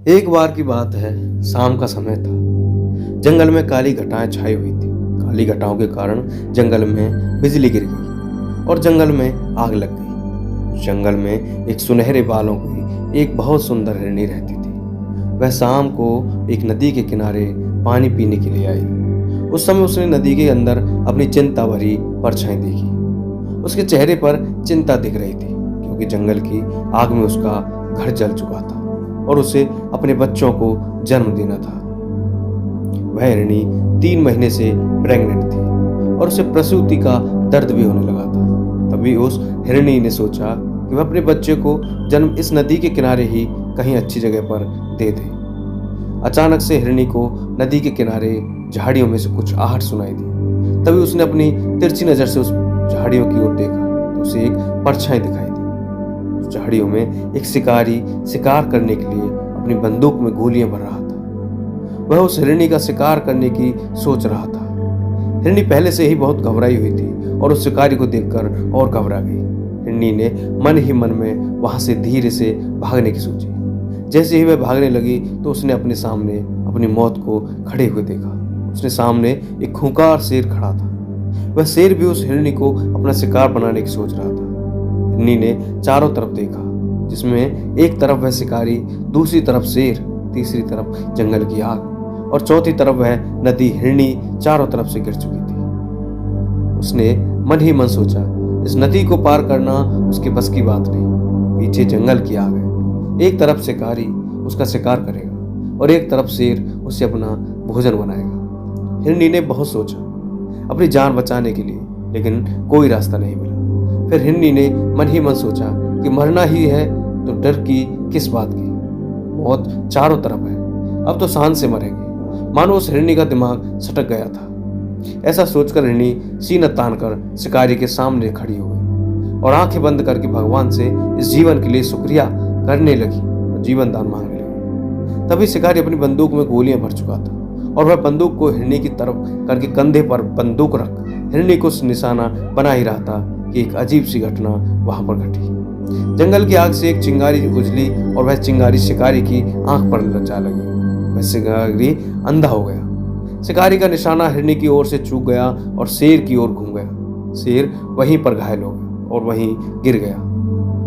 एक बार की बात है, शाम का समय था। जंगल में काली घटाएं छाई हुई थी। काली घटाओं के कारण जंगल में बिजली गिर गई और जंगल में आग लग गई। जंगल में एक सुनहरे बालों की एक बहुत सुंदर हिरनी रहती थी। वह शाम को एक नदी के किनारे पानी पीने के लिए आई। उस समय उसने नदी के अंदर अपनी चिंता भरी परछाई देखी। उसके चेहरे पर चिंता दिख रही थी, क्योंकि जंगल की आग में उसका घर जल चुका था और उसे अपने बच्चों को जन्म देना था। वह हिरनी 3 महीने से प्रेग्नेंट थी और उसे प्रसूति का दर्द भी होने लगा था। तभी उस हिरनी ने सोचा कि वह अपने बच्चे को जन्म इस नदी के किनारे ही कहीं अच्छी जगह पर दे दे। अचानक से हिरनी को नदी के किनारे झाड़ियों में से कुछ आहट सुनाई दी। तभी उसने अपनी तिरछी नजर से उस झाड़ियों की ओर देखा तो उसे एक परछाई दिखाई दी। उस झाड़ियों में एक शिकारी शिकार करने के लिए अपनी बंदूक में गोलियां भर रहा था। वह उस हिरनी का शिकार करने की सोच रहा था। हिरनी पहले से ही बहुत घबराई हुई थी और उस शिकारी को देखकर और घबरा गई। हिरनी ने मन ही मन में वहां से धीरे से भागने की सोची। जैसे ही वह भागने लगी तो उसने अपने सामने अपनी मौत को खड़े हुए देखा। उसने सामने एक खूंखार शेर खड़ा था। वह शेर भी उस हिरनी को अपना शिकार बनाने की सोच रहा था। हिरनी ने चारों तरफ देखा, जिसमें एक तरफ वह शिकारी, दूसरी तरफ शेर, तीसरी तरफ जंगल की आग और चौथी तरफ वह नदी। हिरनी चारों तरफ से गिर चुकी थी। उसने मन ही मन सोचा, इस नदी को पार करना उसके बस की बात नहीं। पीछे जंगल की आग है। एक तरफ शिकारी उसका शिकार करेगा और एक तरफ शेर उसे अपना भोजन बनाएगा। हिरनी ने बहुत सोचा अपनी जान बचाने के लिए, लेकिन कोई रास्ता नहीं मिला। फिर हिरनी ने मन ही मन सोचा कि मरना ही है तो डर की किस बात की, मौत चारों तरफ है, अब तो शान से मरेंगे। मानो उस हिरनी का दिमाग सटक गया था। ऐसा सोचकर हिरनी सीना तानकर शिकारी के सामने खड़ी हो गई और आंखें बंद करके भगवान से इस जीवन के लिए शुक्रिया करने लगी और जीवन दान मांगने लगी। तभी शिकारी अपनी बंदूक में गोलियां भर चुका था और वह बंदूक को हिरनी की तरफ करके कंधे पर बंदूक रख हिरनी को निशाना बना ही रहा था कि एक अजीब सी घटना वहां पर घटी। जंगल की आग से एक चिंगारी उजली और वह चिंगारी शिकारी की आंख पर जा लगी। वह शिकारी अंधा हो गया। शिकारी का निशाना हिरनी की ओर से चूक गया और शेर की ओर घूम गया। शेर वहीं पर घायल हो गया और वहीं गिर गया।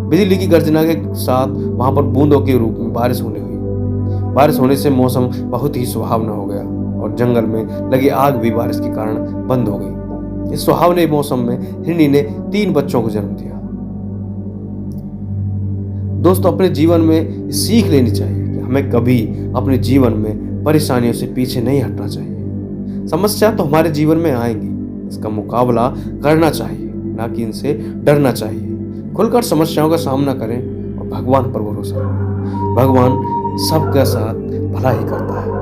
बिजली की गर्जना के साथ वहां पर बूंदों के रूप में बारिश होने हुई। बारिश होने से मौसम बहुत ही सुहावना हो गया और जंगल में लगी आग भी बारिश के कारण बंद हो गई। इस सुहावने मौसम में हिरनी ने 3 बच्चों को जन्म दिया। दोस्तों, अपने जीवन में सीख लेनी चाहिए कि हमें कभी अपने जीवन में परेशानियों से पीछे नहीं हटना चाहिए। समस्या तो हमारे जीवन में आएंगी, इसका मुकाबला करना चाहिए, ना कि इनसे डरना चाहिए। खुलकर समस्याओं का सामना करें और भगवान पर भरोसा करें। भगवान सबका साथ भला ही करता है।